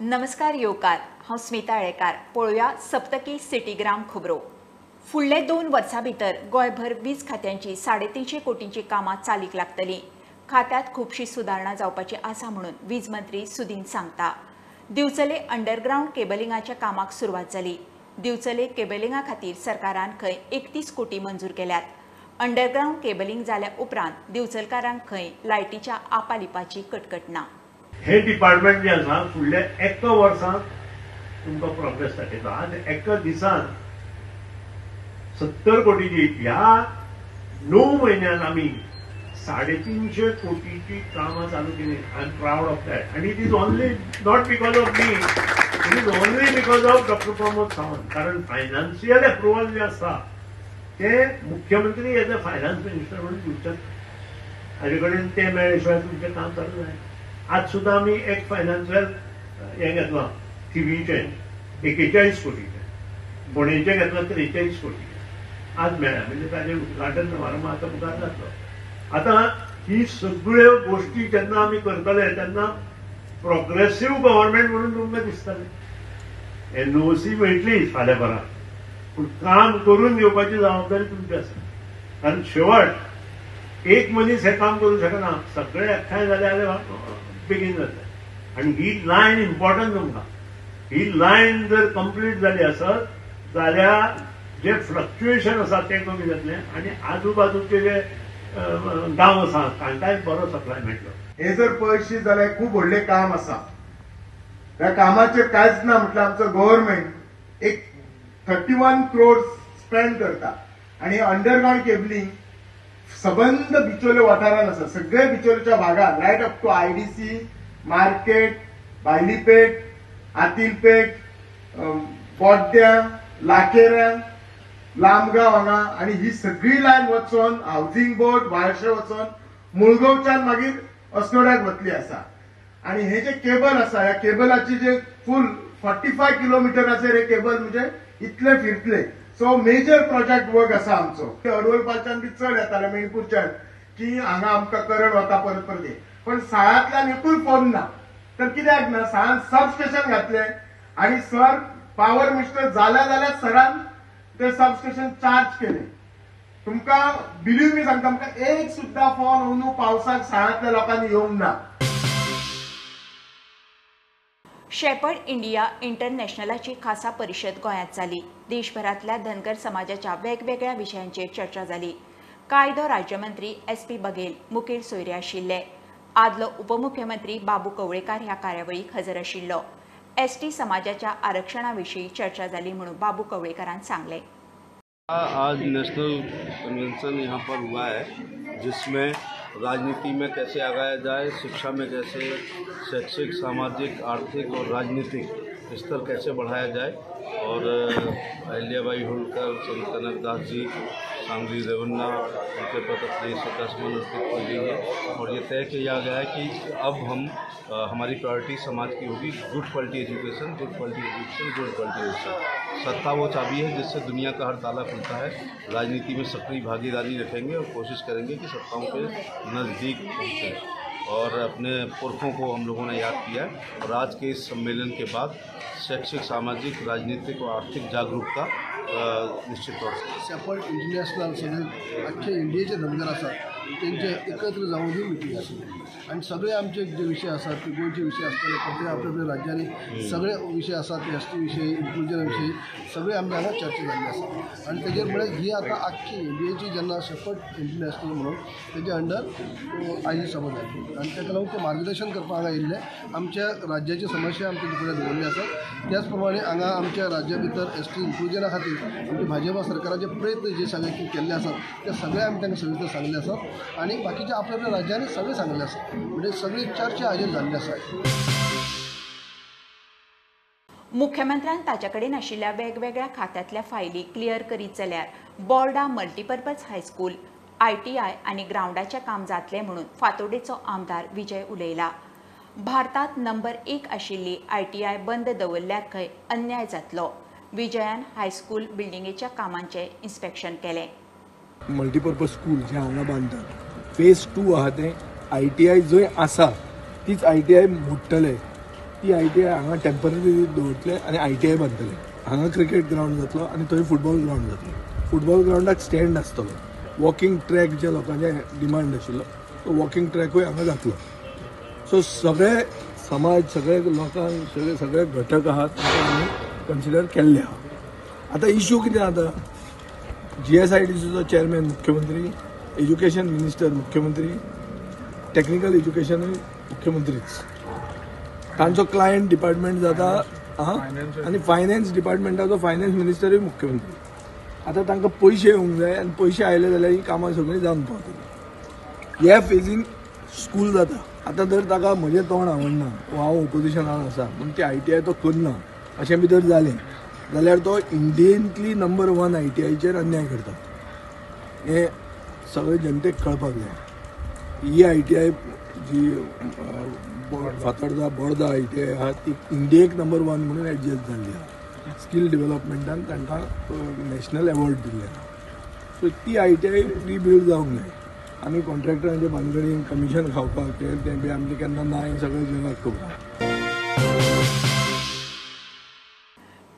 नमस्कार येवकार, हांव स्मिता येळेकार. पळोवया सप्तकी सिटीग्राम खबरो. फुडले 2 वर्सां भितर गोंयभर वीज खात्यांची 350 कोटींची कामां चालीक लागतलीं. खात्यांत खुबशी सुदारणा जावपाची आसा म्हणून वीज मंत्री सुदीन सांगता. दिवचले अंडरग्राउंड केबलिंगाच्या कामाक सुरवात जाली. दिवचले केबलिंगा खातीर सरकारान खंय 31 कोटी मंजूर केल्यात. अंडरग्राउंड केबलिंग जाल्या उपरांत दिवचलकारांक खंय लायटीच्या आपालिपाची कटकट ना. हे डिपार्टमेंट जे आसा फुडल्या 1 वर्सांत तुमकां प्रोग्रेस दाखयता. आज 1 दिसान 70 कोटीची ह्या 9 म्हयन्यान आमी 350 कोटीची कामां चालू केली. I am proud of that. आनी it is only not because of me, it is only because of doctor Pramod Sawant. कारण फायनान्शियल अप्रुवल जे आसा ते मुख्यमंत्री एज अ फायनान्स मिनिस्टर म्हणून दिवचे. हाजे कडेन ते मेळ्ळे शिवाय तुमचें काम चालू जाय. आज सुद्धा आम्ही एक फायनान्शियल हे घेतला थिवीचे 41 कोटीचे, फोंडेचे घेतला 43 कोटी आज मेळ्ळ्या. म्हणजे ताजे उद्घाटन समारंभ आता मुखार जातलो. आता ही सगळ्यो गोष्टी जेन्ना आमी करतले तेन्ना प्रोग्रेसिव्ह गव्हर्नमेंट म्हणून तुमकां दिसतले. एनओसी मेळटली फाल्यां परां, पूण काम करून घेवपाची जबाबदारी तुमची आसा. कारण शेवट एक मनीस हे काम करू शकना, सगळे एकठांय जाले जाल्यार बेगीन जाता. आणि ही लायन इम्पॉर्टंट तुमकां. ही लायन जर कंप्लीट जाली आसत जाल्यार जे फ्लक्च्युएशन आसा ते कमी जातले आनी आजूबाजूचे जे गांव आसा तांकांय बरो सप्लाय मेळटलो. हे जर पळयशी जाल्यार खूब व्हडलें काम आसा. त्या कामाचेर कांयच ना म्हटल्यार आमचो गव्हर्नमेंट एक 31 crores स्पेंड करता. आणि अंडरग्राउंड केबलिंग सबंद बिचोले वाठारांत आसा. सगळे बिचोलेच्या भागात right up to IDC, market, Bayalipet, Atilpet, Boddya, Lakerya, Lamgaon हांगा आनी ही सगळी लायन वचोन हावसिंग बोर्ड भायरशे वचोन मुळगांवच्यान मागीर अस्नोड्याक वतली आसा. आणि हे जे केबल आसा ह्या केबलाची जे फुल 45 किलोमिटराचेर हे केबल म्हणजे इतले फिरतले. सो मेजर प्रोजेक्ट वर्क आसा आमचो. अडवळपाच्यान बी चड येताले मणिपूरच्यान की हांगा आमकां करंट वता परत परत. पण साळांतल्यान एकूय फोन ना. तर कित्याक ना, साळान सबस्टेशन घातले आणि सर पॉवर मिनिस्टर जाल्यार सरान ते सबस्टेशन चार्ज केले. तुमकां बिलीव मी सांगता, आमकां एक सुद्धा फोन अंदू पावसाक साळांतल्या लोकांनी येवंक ना. शेपर्ड इंडिया इंटरनॅशनलाची खासा परिशद गोंयांत जाली. देशभरातल्या धनगर समाजाच्या वेगवेगळ्या विशयांचेर चर्चा जाली. कायदो राज्यमंत्री SP बघेल मुखेल सोयरे आशिल्ले. आदलो उपमुख्यमंत्री बाबू कवळेकार ह्या कार्यावळीक हजर आशिल्लो. ST समाजाच्या आरक्षणाविशीं चर्चा जाली म्हणून बाबू कवळेकारान सांगले. आज नेशनल कन्वेंशन यहाँ पर हुआ है जिसमें राजनीति में कैसे आगाया जाए, शिक्षा में कैसे शैक्षिक, सामाजिक, आर्थिक और राजनीतिक स्तर कैसे बढ़ाया जाए. और अहिल्याबाई होलकर, संत कनकदास जी, सांगली रेवन्ना, उनके प्रति अपनी श्रद्धासुमन अर्पित की गई है. और ये तय किया गया है कि अब हम हमारी प्रायोरिटी समाज की होगी good quality education, good quality education, good quality education. सत्ता वो चाबी है जिससे दुनिया का हर ताला खुलता है. राजनीति में सक्रिय भागीदारी रखेंगे और कोशिश करेंगे कि सत्ताओं के नज़दीक पहुँचें. और अपने पुरखों को हम लोगों ने याद किया है. और आज के इस सम्मेलन के बाद शैक्षिक, सामाजिक, राजनीतिक और आर्थिक जागरूकता निश्चित तौर से शेपर्ड इंटरनॅशनल सगळे अख्खे इंडियेचे धनगर आसात त्यांचे एकत्र जाऊन ही मिटींग आसली. आणि सगळे आमचे जे विषय असतात ते गोंयचे विषय असतले. प्रत्येक आपल्या राज्यांनी सगळे विषय असतात ST विषयी, इन्क्लुजन विषयी सगळे आमच्या हांगा चर्चा जाल्ली आसा. आणि तेजेर म्हळ्यार ही आता आख्खी इंडियेची जेन्ना शेपर्ड इंटरनॅशनल म्हणून तेजे अंडर आयची सभा जाली. आणि ताका लागून ते मार्गदर्शन करपाक हांगा येयल्ले. आमच्या राज्याची समस्या आमच्या फुडें दवरली आसात. त्याच प्रमाणे हांगा आमच्या राज्या भितर ST इन्क्लुजना खातीर आमचे भाजपा सरकाराचे प्रयत्न जे सगळे केल्ले आसात ते सगळे आमी तांकां सविस्तर सांगले आसात. आणि बाकीच्या आपल्या राज्यांनी सगळे सांगले आसात. म्हणजे सगळी चर्चा हाजेर जाल्ली आसा. मुख्यमंत्र्यान ताचे कडेन आशिल्ल्या वेगवेगळ्या खात्यांतल्या फायली क्लियर करीत जाल्यार बोर्डा मल्टीपर्पज हायस्कूल, ITI आनी ग्राउंडाचें काम जातलें म्हणून फातोडेचो आमदार विजय उलयला. भारतांत नंबर 1 आशिल्ली ITI बंद दवरल्यार खंय अन्याय जातलो. विजयान हायस्कूल बिल्डिंगेच्या कामांचें इन्स्पेक्शन केलें. मल्टीपर्पज स्कूल जे हांगा बांदतात फेज 2 आहा तें ITI जंय आसा तीच ITI मोडटले. ती ITI हांगा टेम्पररी दवरतले आनी ITI बांदतले. हांगा क्रिकेट ग्राउंड जातलो आनी थंय फुटबॉल ग्राउंड जातलो. फुटबॉल ग्राउंडाक स्टँड आसतलो. वॉकिंग ट्रॅक जे लोकांचे डिमांड आशिल्लो तो वॉकिंग ट्रॅकूय हांगा जातलो. सो सगळे समाज, सगळे लोकांक, सगळे घटक आहात तांकां आमी कन्सिडर केल्ले आहा. आतां इश्यू कितें जाता, GSIDCचो चेअरमॅन मुख्यमंत्री, एज्युकेशन मिनिस्टर मुख्यमंत्री, टेक्निकल एज्युकेशनूय मुख्यमंत्रीच. तांचो क्लायंट डिपार्टमेंट जाता आनी फायनान्स डिपार्टमेंटाचो फायनान्स मिनिस्टरूय मुख्यमंत्री. आतां तांकां पयशे येवंक जाय आनी पयशे आयले जाल्यार ही कामां सगळीं जावन पावतली. ह्या फेजीन स्कूल जाता. आतां जर ताका म्हजें तोंड आवडना वा हांव ओपोजिशनान आसा पूण ती ITI तो करना अशें भितर जालें जाल्यार तो इंडियेंतली नंबर 1 ITIचेर अन्याय करता. हें सगळे जनतेक कळपाक जाय. ही ITI जी फातर्डा बोर्दा ITI आहा ती इंडियेक नंबर 1 म्हणून एडजस्ट जाल्ली आहा. स्कील डेव्हलपमेंटान तांकां नॅशनल अवॉर्ड दिल्ले आहा. सो ती ITI रिबिल्ड जावंक जाय. आमी कॉन्ट्रॅक्टरांचे भानगडीन कमिशन खावपाक तें बी आमचें केन्ना ना हें सगळें जगाक खबर.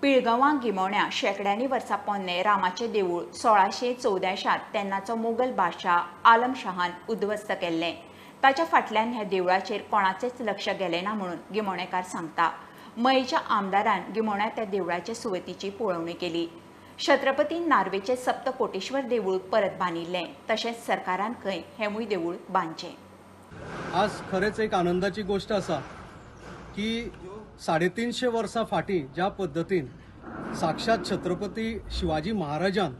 पिळगांवां गिमोण्या शेकड्यांनी वर्सां पोन्नें रामाचें देवूळ 1614 तेन्नाचो मोगल बादशाह आलम शाहान उद्ध्वस्त केल्लें. ताच्या फाटल्यान ह्या देवळाचेर कोणाचेंच लक्ष गेलें ना म्हणून गिमोणेकार सांगता. मयेच्या आमदारान गिमोण्या त्या देवळाचे सुवातीची पळोवणी केली. छत्रपती नार्वेचें सप्तकोटेश्वर देवूळ परत बांदिल्लें तशेंच सरकारान खंय हेंवूय देवूळ बांदचें. आज खरेंच एक आनंदाची गोष्ट आसा की 350 वर्सां फाटीं ज्या पद्दतीन साक्षात छत्रपती शिवाजी महाराजान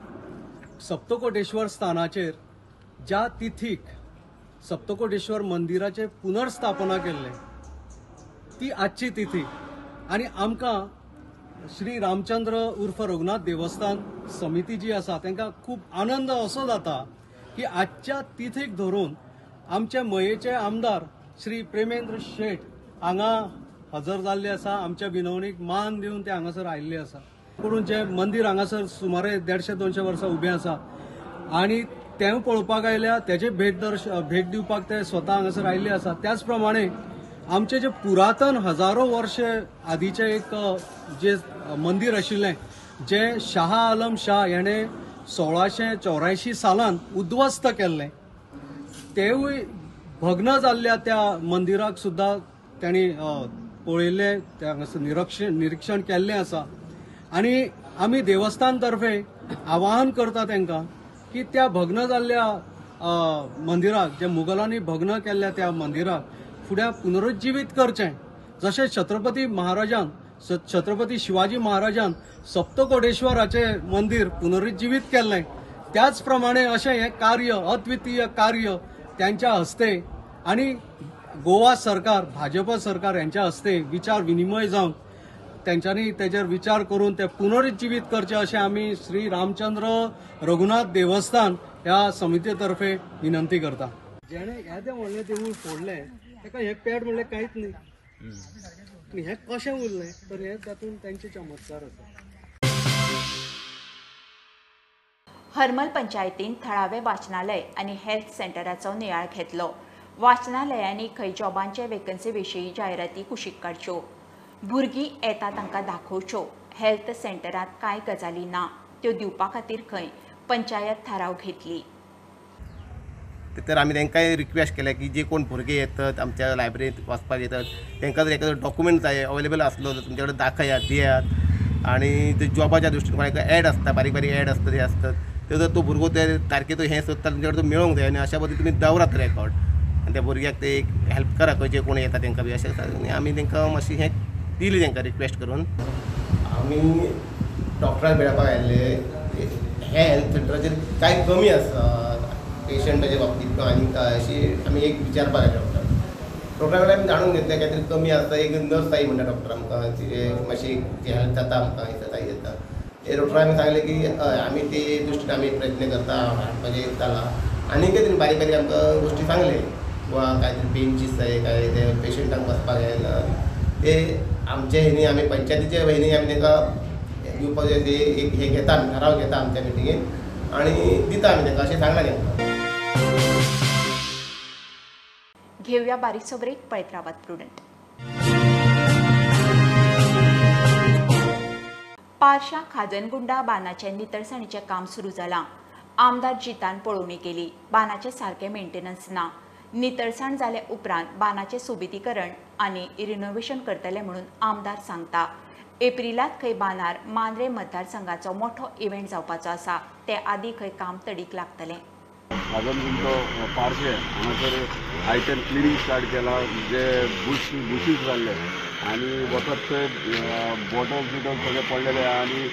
सप्तकोटेश्वर स्थानाचेर ज्या तिथीक सप्तकोटेश्वर मंदिराचे पुनर्स्थापना केल्लें ती आजची तिथी. आनी आमकां श्री रामचंद्र उर्फ रघुनाथ देवस्थान समिती जी आसा तांकां खूब आनंद असो जाता की आजच्या तिथीक धरून आमचे मयेचे आमदार श्री प्रेमेंद्र शेट हांगा हजर जाल्ले आसा. आमच्या विनवणीक मान दिवन ते हांगासर आयिल्ले आसा. पूण जे मंदिर हांगासर सुमारे 150-200 वर्सां उबें आसा आनी तें पळोवपाक आयल्या तेजे भेट दिवपाक ते स्वता हांगासर आयिल्ले आसा. त्याच प्रमाणे आमचे जे पुरातन हजारो वर्षे आदीचे एक जे मंदिर आशिल्लें जे शाह आलम शाह याने 1684 सालान उद्ध्वस्त केल्लें तेवूय भग्न जाल्ल्या त्या मंदिराक सुद्दां तांणी पळयल्लें, हांगासर निरीक्षण केल्लें आसा. आनी आमी देवस्थान तर्फे आवाहन करता तांकां की त्या भग्न जाल्ल्या मंदिराक, जे मुघलांनी भग्न केल्ल्या त्या मंदिराक फुडें पुनरुज्जीवीत करचें. जशें छत्रपती शिवाजी महाराजान सप्तकोटेश्वराचें मंदिर पुनरुज्जीवीत केल्लें त्याच प्रमाणे अशें हें कार्य, अद्वितीय कार्य त्यांच्या हस्ते आनी गोवा सरकार, भाजप सरकार यांच्या हस्ते विचार विनिमय जावन त्यांच्यानी तेजेर विचार करून ते पुनरुज्जीवीत करचे अशें आमी श्री रामचंद्र रघुनाथ देवस्थान ह्या समितीतर्फे विनंती करता. जेणे येदें व्हडलें देवूळ फोडलें ताका हें पेड म्हणलें कांयच न्ही. हें कशें उरलें तर हें तातूंत तांचे चमत्कार आसा. हरमल पंचायतीन थळावे वाचनालय आनी हेल्थ सेंटराचो नियाळ घेतलो. वाचनालयांनी खंय जॉबांचे वेकन्सी विशीं जायराती कुशीक काडच्यो. भुरगीं येता तांकां दाखोवच्यो. हेल्थ सेंटरांत कांय गजाली ना त्यो दिवपा खातीर खंय पंचायत थाराव घेतली. तर आम्ही तांकांय रिक्वेस्ट केल्या की जे कोण भुरगे येतात आमच्या लायब्ररीत वाचपाक येतात तांकां जर एखादो डॉक्युमेंट जाय अवेलेबल आसलो तर तुमचे कडेन दाखयात, दियात. आणि ते जॉबाच्या दृश्टीन कोणाक ॲड आसता, बारीक बारीक ॲड आसता, ते असतात ते जर तो भुरगो ते तारखेचो हें सोदता तुमचे कडेन तो मेळोंक जाय. आनी अशा पद्दतीन तुमी दवरात रेकॉर्ड आनी त्या भुरग्याक ते एक हेल्प करा खंय जे कोण येता तांकां बी अशें. आमी तांकां मातशी हें दिली तांकां रिक्वेस्ट करून. आमी डॉक्टराक मेळपाक आयिल्ले हे हेल्थ सेंटराचेर कांय कमी आसा पेशंटाच्या बाबतींत आनी अशी आमी एक विचारपाक आयले डॉक्टरा कडेन आमी जाणून घेतलें काय तरी कमी आसता. एक नर्स आई म्हणटा डॉक्टर आमकां मातशी हेल्थ जाता आमकां जाता येता. ते डॉक्टर आमी सांगलें की हय आमी ते दृश्टीन आमी प्रयत्न करता हाडपाचें जाला. आनी कितें तरी बारीक बारीक आमकां गोश्टी सांगले वा काय तरी बेंचीस जाय काय ते पेशंटांक बसपाक जायना ते आमचे हेणी आमी पंचायतीच्या हेणी आमी तांकां दिवपाचें ते एक हे घेता आमी थाराव घेता आमच्या मिटिंगेन आनी दिता आमी तांकां अशें सांगलां तांकां. घेऊया बारीकसो ब्रेक, पळयत रावात प्रुडंट. पारशा खाजनगुंडा बांदाचे नितळसाणीचे काम सुरू जाला. आमदार जितान पळोवणी केली. बांदाचे सारखे मेंटेनन्स ना. नितळसाण जाले उपरांत बांदाचे सोबितीकरण आनी रिनोव्हेशन करतले म्हणून आमदार सांगता. एप्रिलांत खंय बांदार मांद्रे मतदारसंघाचो मोठो इव्हेंट जावपाचो आसा. ते आदी खंय काम तडीक लागतलें. खाजनगुंडो पारशे हांगासर आयच्यान क्लिनिंग स्टार्ट केला. जे बुशीस जाल्ले आनी वतात थंय बॉटल्स सगळे पडलेले आनी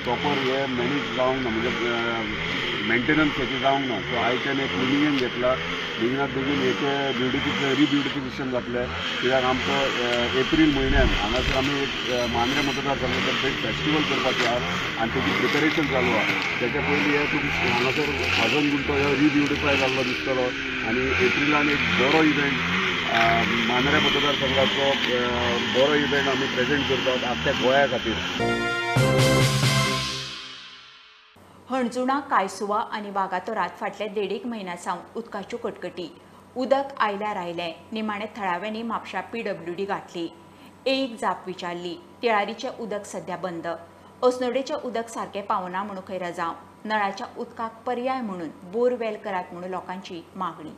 प्रॉपर हे मॅनेज जावंक ना, म्हणजे मेंटेनन्स हेचे जावंक ना. सो आयच्यान एक क्लिनिंगेन घेतला. बेगिनात बेगीन हेचे रिब्युटिफिकेशन जातलें. कित्याक आमकां एप्रील म्हयन्यान हांगासर आमी एक मांद्रे मतदारसंघाचो एक फेस्टिवल करपाचो आहा आनी तेची प्रिपरेशन चालू आहा. तेच्या पयलीं हे हांगासर खाजनगुंडो हो रिब्युटिफाय जाल्लो दिसतलो आनी एप्रिलान एक बरो इव्हेंट मांद्रे मतदारसंघाचो बरो इव्हेंट आमी प्रेजेंट करतात आख्ख्या गोंया खातीर. हणजुणा, कांयसुवा आनी वागातोरांत फाटल्या 1.5 म्हयन्या सावन उदकाच्यो कटकटी. उदक आयल्यार आयलें. निमाणे थळाव्यांनी म्हापशा PWD गांठली. एक जाप विचारली. तिळारीचें उदक सध्या बंद. अस्नोडेचें उदक सारकें पावना म्हणून खंय रजाव. नळाच्या उदकाक पर्याय म्हणून बोरवेल करात म्हणून लोकांची मागणी.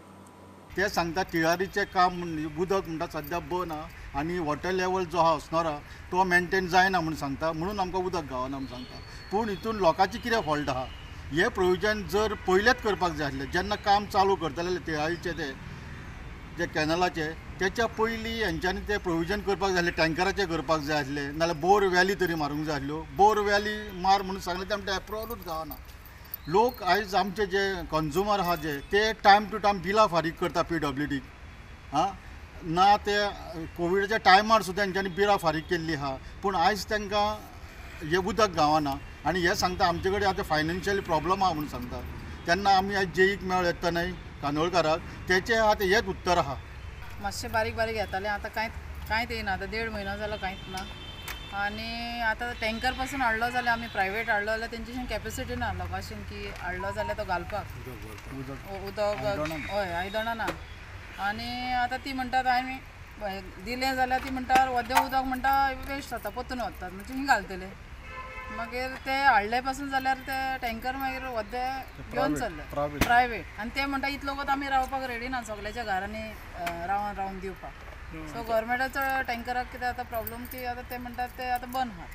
ते सांगता तिळारीचें काम उदक म्हणटा सध्या बंद आहा आनी वॉटर लेवल जो आहा असणारा तो मेंटेन जायना म्हणून सांगता. म्हणून आमकां उदक गावना म्हणून सांगता. पूण हितून लोकांची कितें फॉल्ट आहा हे प्रोविजन जर पयलेच करपाक जाय आसलें. जेन्ना काम चालू करतले तिळारीचे ते जे कॅनलाचे त्याच्या पयलीं हेंच्यांनी ते प्रोविजन करपाक जाय आसलें. टँकराचे करपाक जाय आसलें नाल्यार बोर व्हॅली तरी मारूंक जाय आसल्यो. बोर व्हॅली मार म्हणून सांगलें ते आमकां एप्रुवलूच गावना. लोक आयज आमचे जे कंज्युमर आहा जे ते टायम टू टायम बिलां फारीक करता PWD ना. ते कोविडाच्या टायमार सुद्दां तेंच्यांनी बिलां फारीक केल्ली आहा. पूण आयज तांकां हे उदक गावना आनी हे सांगता आमचे कडेन आतां फायनान्शियल प्रॉब्लम आहा म्हणून सांगता. तेन्ना आमी आयज जेईक मेळ येता न्हय कांदोळकाराक तेचें आतां हेच उत्तर आहा. मातशें बारीक बारीक येतालें आतां कांयच येयना. आतां 1.5 म्हयनो जालो कांयच ना. आनी आतां टँकर पासून हाडलो जाल्यार आमी प्रायवेट हाडलो जाल्यार तेंची कॅपेसिटी ना लोकांशीन की हाडलो जाल्यार तो घालपाक उदक हय आयदनां ना. आनी आतां ती म्हणटात आमी दिलें जाल्यार ती म्हणटा वदें उदक म्हणटा वेस्ट जाता पोतून वतात म्हणजे हिंग घालतले. मागीर ते हाडले पासून जाल्यार ते टँकर मागीर वदें घेवन चल्ले प्रायवेट आनी ते म्हणटा इतलो वत आमी रावपाक रेडी ना सगळ्याच्या घरांनी रावन दिवपाक. सो गव्हर्मेंटाचो टँकराक कितें आतां प्रॉब्लम की आतां ते म्हणटात ते आतां बंद आहा.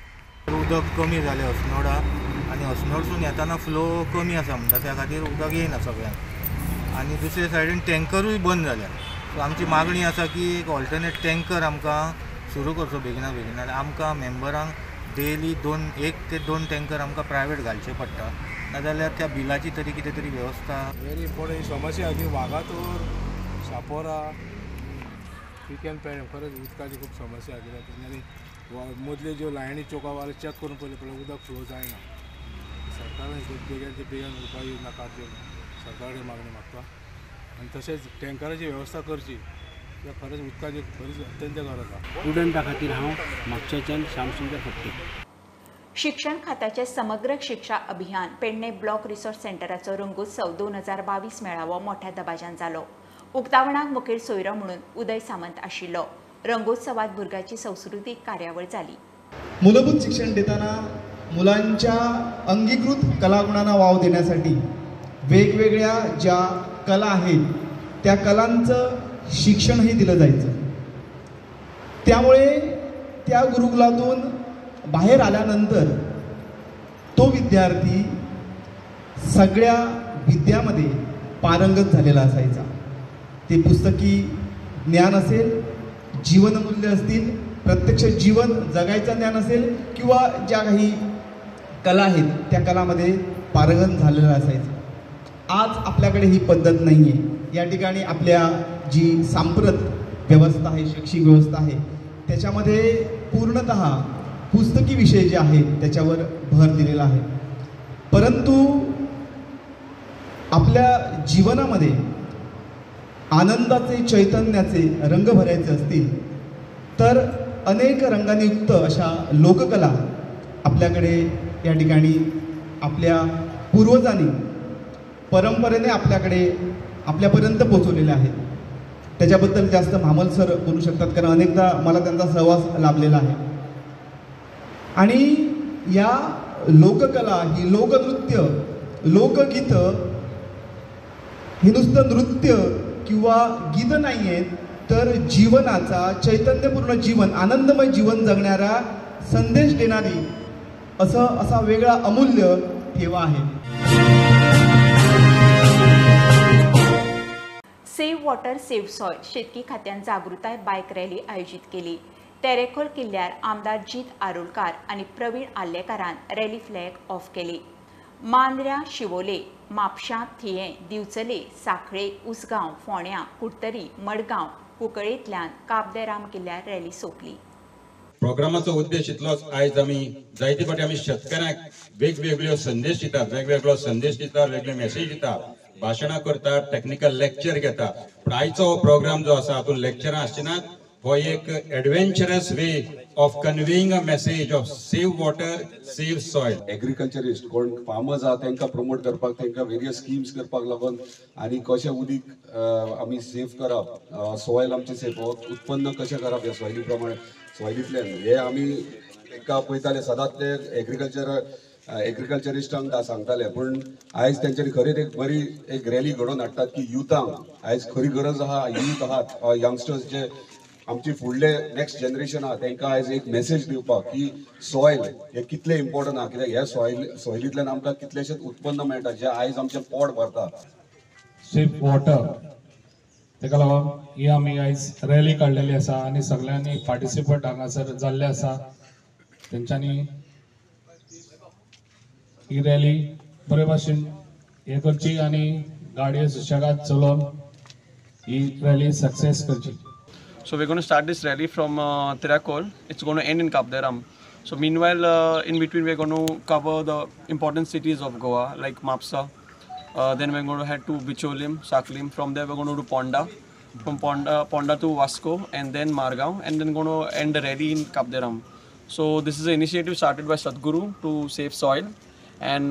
उदक कमी जालें अस्नोडा आनी अस्नोडसून येताना फ्लो कमी आसा म्हणटा त्या खातीर उदक येयना सगळ्यांक. आनी दुसरे सायडीन टँकरूय बंद जाल्या. सो आमची मागणी आसा की एक ऑल्टरनेट टँकर आमकां सुरू करचो बेगिना बेगिना. आमकां मेंबरांक डेली 1 ते 2 टँकर आमकां प्रायवेट घालचे पडटा. नाजाल्यार त्या बिलाची तरी कितें तरी वेवस्था. व्हेरी इम्पॉर्टंट समस्या की वागातोर शापोरा पिकेन पेड खरंच उदकाची खूप समस्या आहे. आणि मदले ज्यो लायनी चोकावाले चेक करून पळयलें उदक फ्लो जायना. सरकारान बेगीन उपाय योजना काडच्यो सरकार कडेन मागणी मागता. आनी तशेंच टँकराची वेवस्था करची. खरंच उदकाची खरीच अत्यंत गरज आहा. स्टुडंटा खातीर हांव म्हापशेच्यान श्यामसुंदर फडते. शिक्षण खात्याचे समग्र शिक्षा अभियान पेडणे ब्लॉक रिसोर्स सेंटराचो रंगोत्सव 2022 मेळावो मोठ्या दबाज्यान जालो. उक्तावणाक मुखेल सोयरो म्हणून उदय सामंत आशिल्लो. रंगोत्सवात भुरग्याची संस्कृतीक कार्यावळ जाली. मूलभूत शिक्षण देताना मुलांच्या अंगीकृत कलागुणांना वाव देण्यासाठी वेगवेगळ्या ज्या कला आहेत त्या कलांचं शिक्षणही दिलं जायचं. त्यामुळे त्या गुरुकुलातून बाहेर आल्यानंतर तो विद्यार्थी सगळ्या विद्यामध्ये पारंगत झालेला असायचा. ते पुस्तकी ज्ञान असेल, जीवनमूल्य असतील, प्रत्यक्ष जीवन जगायचं ज्ञान असेल किंवा ज्या काही कला आहेत त्या कलामध्ये पारंगत झालेला असायचं. आज आपल्याकडे ही पद्धत नाही आहे. या ठिकाणी आपल्या जी सांप्रत व्यवस्था आहे, शैक्षणिक व्यवस्था आहे त्याच्यामध्ये पूर्णतः पुस्तकी विषय जे आहेत त्याच्यावर भर दिलेला आहे. परंतु आपल्या जीवनामध्ये आनंदाचे, चैतन्याचे रंग भरायचे असतील तर अनेक रंगांनी युक्त अशा लोककला आपल्याकडे या ठिकाणी आपल्या पूर्वजांनी परंपरेने आपल्यापर्यंत पोचवलेल्या आहेत. त्याच्याबद्दल जास्त भामल सर बोलू शकतात कारण अनेकदा मला त्यांचा सहवास लाभलेला आहे. आणि या लोककला, ही लोकनृत्य, लोकगीत हे नुसतं नृत्य किंवा गीत नाही आहेत, तर जीवनाचा चैतन्यपूर्ण जीवन, आनंदमय जीवन जगणारा संदेश देणारी असा वेगळा अमूल्य ठेवा आहे. सेव्ह वॉटर सेव्ह सॉयल शेतकी खात्यान जागृताय बायक रॅली आयोजित केली. तेरेखोल किल्ल्यार आमदार जीत आरोलकार आणि प्रवीण आल्लेकारान रॅली फ्लॅग ऑफ केली. मांद्र्या, शिवोले, म्हापशां, थिये, दिवचले, साखळे, उसगांव, फोंड्या, कुडतरी, मडगांव, कुंकळेंतल्यान काबदेराम किल्ल्यार रॅली सोंपली. प्रोग्रामाचो उद्देश इतलोच, आयज आमी जायते फावटी आमी शेतकऱ्यांक वेगवेगळ्यो संदेश दितात, वेगळे मेसेज दितात, भाशणां करतात, टेक्निकल लेक्चर घेतात. पण आयचो हो प्रोग्राम जो आसा हातूंत लेक्चरां आसचिना, हो एक adventurous way of conveying a message of save water save soil. Agriculturist कोण फार्मर्स आहा तांकां प्रमोट करपाक, तांकां वेरियस स्किम्स करपाक लागून आनी कशें उदीक आमी सेव्ह करप, सॉयल आमचें सेव्ह, उत्पन्न कशें करप ह्या सॉयली प्रमाणे, सॉयलींतल्यान हे आमी तांकां पळयताले सदांच. ते एग्रीकल्चरिस्टांक सांगताले, पण आयज तेंच्यांनी खरेंच एक बरी एक रॅली घडोवन हाडटात की युथांक आयज खरी गरज आहा, यूथ आहात, यंगस्टर्स जे आमचे फुडले नेक्स्ट जनरेशन आहा तांकां आयज एक मेसेज दिवपाक की सॉयल हे कितले इम्पॉर्टंट आहा, कित्याक ह्या सॉयलींतल्यान आमकां कितलेशेच उत्पन्न मेळटा जे आयज आमचें पोट भरता. सेव्ह वॉटर ताका लागून ही आमी आयज रॅली काडलेली आसा आनी सगळ्यांनी पार्टिसिपेट हांगासर जाल्ले आसा. तेंच्यांनी ही रॅली बरे भाशेन हे करची आनी गाडयो सुशेगाद चलोवन ही रॅली सक्सेस करची. So we're going to start this rally from Tirakol. It's going to end in Kabderam. So meanwhile, in between we're going to cover the important cities of Goa like Mapsa. Then we're going to head to Bicholim, Saklim. From there we're going to do Ponda. From Ponda to Vasco and then Margao. And then going to end the rally in Kabderam. So this is an initiative started by Sadhguru to save soil. And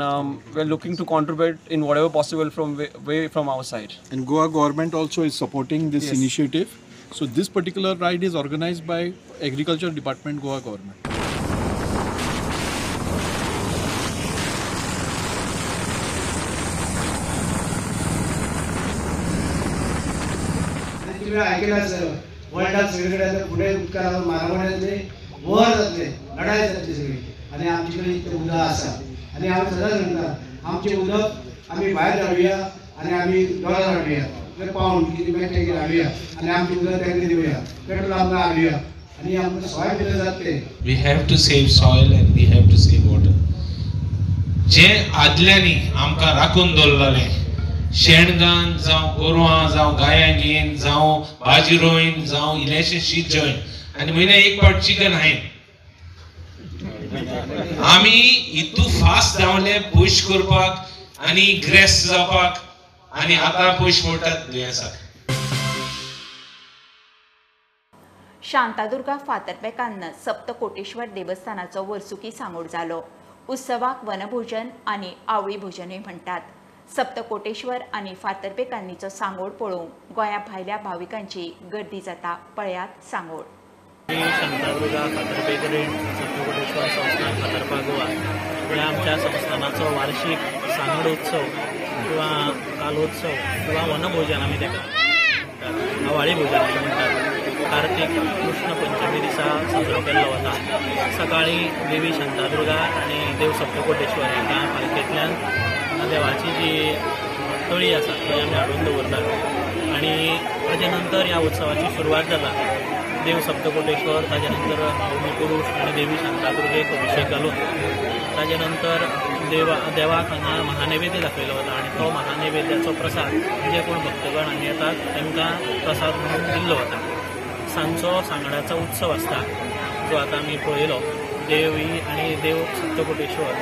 we're looking to contribute in whatever possible from our side. And Goa government also is supporting this initiative. So this particular ride is organized by Agriculture Department, Goa government. तुम्ही ऐकलाच वर्ल्डात सगळीकडे पुढे उपकारावर मारामारी वर जातले, लढाई जातली सगळी. आणि आमच्याकडे इथे उदक आसा आणि आमी सदांच म्हणटा आमचे उदक आमी भायर हाडुया आणि आमी दोळार हाडुया, पावून कितें हाडुया आणि आमचे उदक तांकां दिवया, पेट्रोल आमकां हाडुया आणि आमकां सॉयल पिल्ले जातले. We have to save soil and we have to save water. जे आदल्यांनी आमकां राखून दवरलेले, शेणगान जावं गोरवां जावं गायांगेन जावं भाजी रोयन जावं इल्लेशें शीत जेवण आनी म्हयन्याक एक पावट चिकन हाय. आमी इतू फास्ट जावले पुश करपाक आनी ग्रेस जावपाक आणि आता पुश मोडटात दुयेंसाक. शांतादुर्गा फातर्पेकान्न सप्तकोटेश्वर देवस्थानाचो वर्सुकी सांगोड जालो. उत्सवाक वनभोजन आणि आवळी भोजनूय म्हणटात. सप्तकोटेश्वर आणि फातर्पेकान्नीचो सांगोड पळोवंक गोंया भायल्या भाविकांची गर्दी जाता. पळयात सांगोड. शांतादुर्गा फातर्पेकरीण सप्तकोटेश्वर संस्थान फातर्पा गोवा ह्या आमच्या संस्थानाचो वार्षिक सांगोड उत्सव किंवा कालोत्सव किंवा वनभोजन आमी ताका म्हणटात, आवाळी भोजन अशें म्हणटात. कार्तिक कृष्ण पंचमी दिसा साजरो केल्लो वता. सकाळी देवी शांतादुर्गा आनी देव सप्तकोटेश्वर हांकां पालखेंतल्यान देवाची जी तळी आसा ती आमी हाडून दवरतात आनी ताजे नंतर ह्या उत्सवाची सुरवात जाता. देव सप्तकोटेश्वर ताजे नंतर पुरुष आनी देवी शांतादुर्गेक अभिशेक घालून ताजे नंतर देवाक हांगा महानैवेद्य दाखयलो वता आनी तो महानैवेद्याचो प्रसाद जे कोण भक्तगण हांगा येतात तांकां प्रसाद म्हणून दिल्लो वता. सांजचो सांगडाचो उत्सव आसता जो आतां आमी पळयलो. देवी आनी देव सप्तकोटेश्वर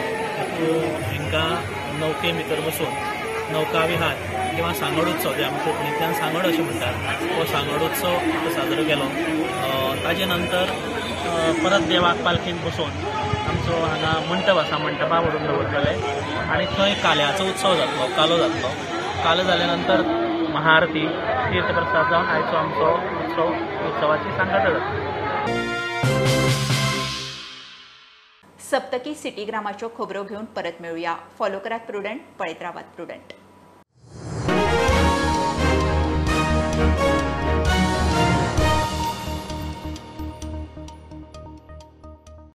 हांकां नौके भितर बसून नौका विहार किंवा सांगड उत्सव जे आमी कोंकणींतल्यान सांगड अशें म्हणटात तो सांगड उत्सव साजरो केलो. ताजे नंतर परत देवाक पालखेंत बसून आमचो हांगा मंटप आसा, मंटपा व्हरून दवरतले आनी थंय काल्याचो उत्सव जातलो, कालो जातलो. कालो जाल्या नंतर महाआरती, तीर्थप्रसाद जावन आयचो आमचो उत्सवाची सांगता जातली. सप्तकी सिटी ग्रामाच्यो खबरो घेऊन परत मेळुया. फॉलो करात प्रुडंट, पळयत रावात प्रुडंट.